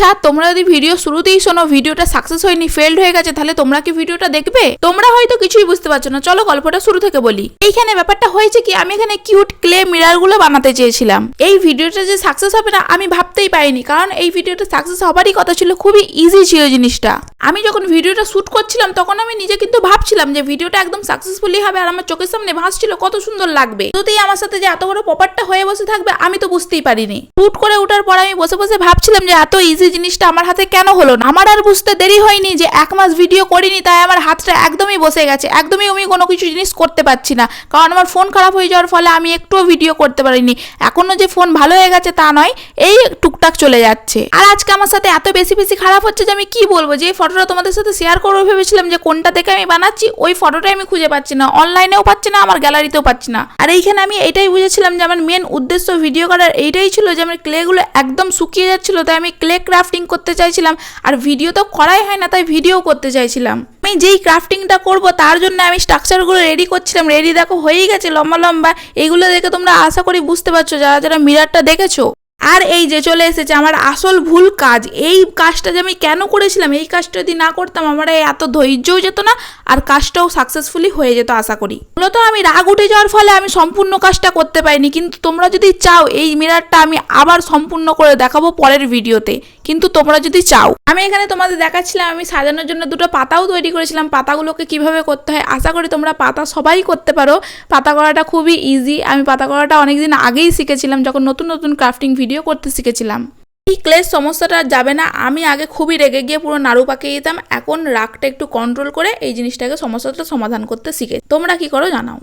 আচ্ছা, তোমরা যদি ভিডিও শুরুতেই শোনো ভিডিওটা সাকসেস হয়নি, ফেলড হয়ে গেছে, তাহলে তোমরা কি ভিডিওটা দেখবে? তোমরা হয়তো কিছুই বুঝতে পারছো না। চলো গল্পটা শুরু থেকে বলি। এইখানে ব্যাপারটা হয়েছে কি, আমি এখানে কিউট ক্লে মিরার গুলো বানাতে চেয়েছিলাম। এই ভিডিওটা যে সাকসেস হবে না আমি ভাবতেই পারিনি, কারণ এই ভিডিওটা সাকসেস হবারই কথা ছিল, খুবই ইজি ছিল জিনিসটা। আমি যখন ভিডিওটা শুট করছিলাম তখন আমি নিজে কিন্তু ভাবছিলাম যে ভিডিওটা একদম সাকসেসফুলি হবে, আর আমার চোখের সামনে ভাসছিল কত সুন্দর লাগবে। যদি আমার সাথে যে এত বড় পপারটা হয়ে বসে থাকবে আমি তো বুঝতেই পারিনি। শুট করে ওঠার পর আমি বসে বসে ভাবছিলাম যে এত ইজি জিনিসটা আমার হাতে কেন হলো না। আমার আর বুঝতে দেরি হয়নি যে 1 মাস ভিডিও করিনি, তাই আমার হাতটা একদমই বসে গেছে, একদমই আমি কোনো কিছু জিনিস করতে পারছি না, কারণ আমার ফোন খারাপ হয়ে যাওয়ার ফলে আমি একটুও ভিডিও করতে পারিনি। এখনো যে ফোন ভালো হয়ে গেছে তা নয়, এই টুকটাক চলে যাচ্ছে। আর আজকে আমার সাথে এত বেশি বেশি খারাপ হচ্ছে যে আমি কি বলবো। যে ফটোটা তোমাদের সাথে শেয়ার করবো ভেবেছিলাম যে কোনটা থেকে আমি বানাচ্ছি, ওই ফটোটাই আমি খুঁজে পাচ্ছি না, অনলাইনেও পাচ্ছি না, আমার গ্যালারিতেও পাচ্ছি না। আর এইখানে আমি এটাই বুঝেছিলাম যে আমার মেন উদ্দেশ্য ভিডিও করার এইটাই ছিল যে আমার ক্লেগুলো একদম শুকিয়ে যাচ্ছিল, তাই আমি ক্লে ক্রাফটিং করতে চাইছিলাম। আর ভিডিও তো করাই হয় না, তাই ভিডিও করতে চাইছিলাম। আমি যেই ক্রাফটিংটা করব তার জন্য আমি স্ট্রাকচারগুলো রেডি করছিলাম। রেডি দেখো হয়েই গেছে লম্বা লম্বা। এইগুলো দেখে তোমরা আশা করি বুঝতে পারছো যারা যারা মিরারটা দেখেছো। আর এই যে চলে এসেছে আমার আসল ভুল কাজ। এই কাজটা যে আমি কেন করেছিলাম, এই কাজটা যদি না করতাম আমার এত ধৈর্যও যেত না, আর কাজটাও সাকসেসফুলি হয়ে যেত আশা করি। মূলত আমি রাগ উঠে যাওয়ার ফলে আমি সম্পূর্ণ কাজটা করতে পারিনি, কিন্তু তোমরা যদি চাও এই মিরারটা আমি আবার সম্পূর্ণ করে দেখাবো পরের ভিডিওতে, কিন্তু তোমরা যদি চাও। আমি এখানে তোমাদের দেখাচ্ছিলাম আমি সাজানোর জন্য দুটো পাতাও তৈরি করেছিলাম। পাতাগুলোকে কিভাবে করতে হয় আশা করি তোমরা পাতা সবাই করতে পারো। পাতা করাটা খুবই ইজি। আমি পাতা করাটা অনেকদিন আগেই শিখেছিলাম, যখন নতুন নতুন ক্রাফটিং ভিডিও করতে শিখেছিলাম। এই ক্লের সমস্যাটা যাবে না। আমি আগে খুবই রেগে গিয়ে পুরো নাড়ু পাকিয়ে দিতাম, এখন রাগটা একটু কন্ট্রোল করে এই জিনিসটাকে সমস্যাটা সমাধান করতে শিখে। তোমরা কি করো জানাও।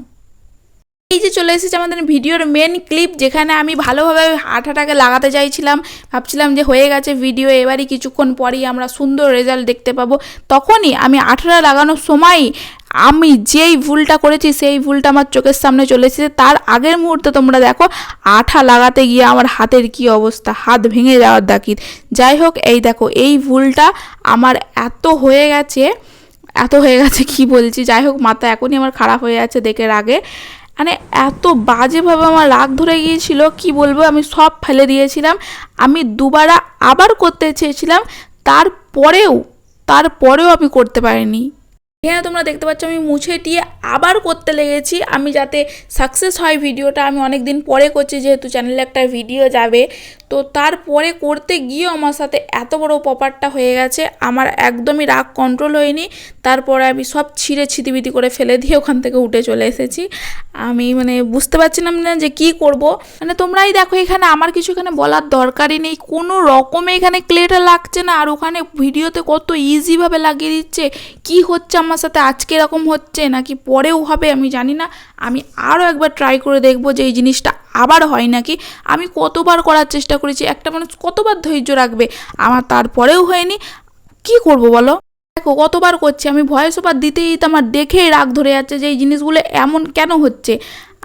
এই যে চলে এসেছে আমাদের ভিডিওর মেন ক্লিপ, যেখানে আমি ভালোভাবে আঠাটাকে লাগাতে চাইছিলাম। ভাবছিলাম যে হয়ে গেছে ভিডিও, এবারই কিছুক্ষণ পরেই আমরা সুন্দর রেজাল্ট দেখতে পাবো। তখনই আমি আঠাটা লাগানোর সময় আমি যেই ভুলটা করেছি সেই ভুলটা আমার চোখের সামনে চলে এসেছে। তার আগের মুহূর্তে তোমরা দেখো আঠা লাগাতে গিয়ে আমার হাতের কি অবস্থা, হাত ভেঙে যাওয়ার দাকিত। যাই হোক, এই দেখো এই ভুলটা আমার এত হয়ে গেছে কি বলছি। যাই হোক, মাথা এখনই আমার খারাপ হয়ে যাচ্ছে দেখে রাগে। মানে এত বাজেভাবে আমার রাগ ধরে গিয়েছিল কি বলবো। আমি সব ফেলে দিয়েছিলাম। আমি দুবার আবার করতে চেয়েছিলাম, তারপরেও আমি করতে পারিনি। এখানে তোমরা দেখতে পাচ্ছ আমি মুছে দিয়ে আবার করতে লেগেছি, আমি যাতে সাকসেস হয় ভিডিওটা। আমি অনেক দিন পরে করছি, যেহেতু চ্যানেলে একটা ভিডিও যাবে, তো তারপরে করতে গিয়েও আমার সাথে এত বড় পপারটা হয়ে গেছে। আমার একদমই রাগ কন্ট্রোল হয়নি। তারপরে আমি সব ছিঁড়ে ছিটিবিটি করে ফেলে দিয়ে ওখান থেকে উঠে চলে এসেছি। আমি বুঝতে পারছিলাম না যে কি করব। তোমরাই দেখো, এখানে আমার কিছু এখানে বলার দরকারই নেই। কোনো রকমে এখানে ক্লেটা লাগছে না, আর ওখানে ভিডিওতে কত ইজিভাবে লাগিয়ে দিচ্ছে। কি হচ্ছে আমার সাথে, আজকে এরকম হচ্ছে নাকি পরেও হবে আমি জানি না। আমি আরও একবার ট্রাই করে দেখবো যে এই জিনিসটা আবার হয় নাকি। আমি কতবার করার চেষ্টা করেছি, একটা মানুষ কতবার ধৈর্য রাখবে। আমার তারপরেও হয়নি, কি করব বলো। দেখো কতবার করছি, আমি ভয়েস ওভার দিতেই আমার দেখেই রাগ ধরে যাচ্ছে যে এই জিনিসগুলো এমন কেন হচ্ছে।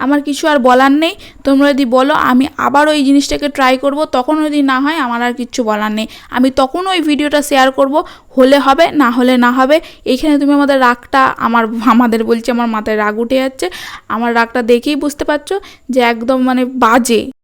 আমার কিছু আর বলার নেই। তোমরা যদি বলো আমি আবার ওই জিনিসটাকে ট্রাই করব, তখন যদি না হয় আমার আর কিচ্ছু বলার নেই। আমি তখন ওই ভিডিওটা শেয়ার করব, হলে হবে না হলে না হবে। এইখানে তুমি আমাদের রাগটা আমার মাথায় রাগ উঠে যাচ্ছে। আমার রাগটা দেখেই বুঝতে পারছো যে একদম বাজে।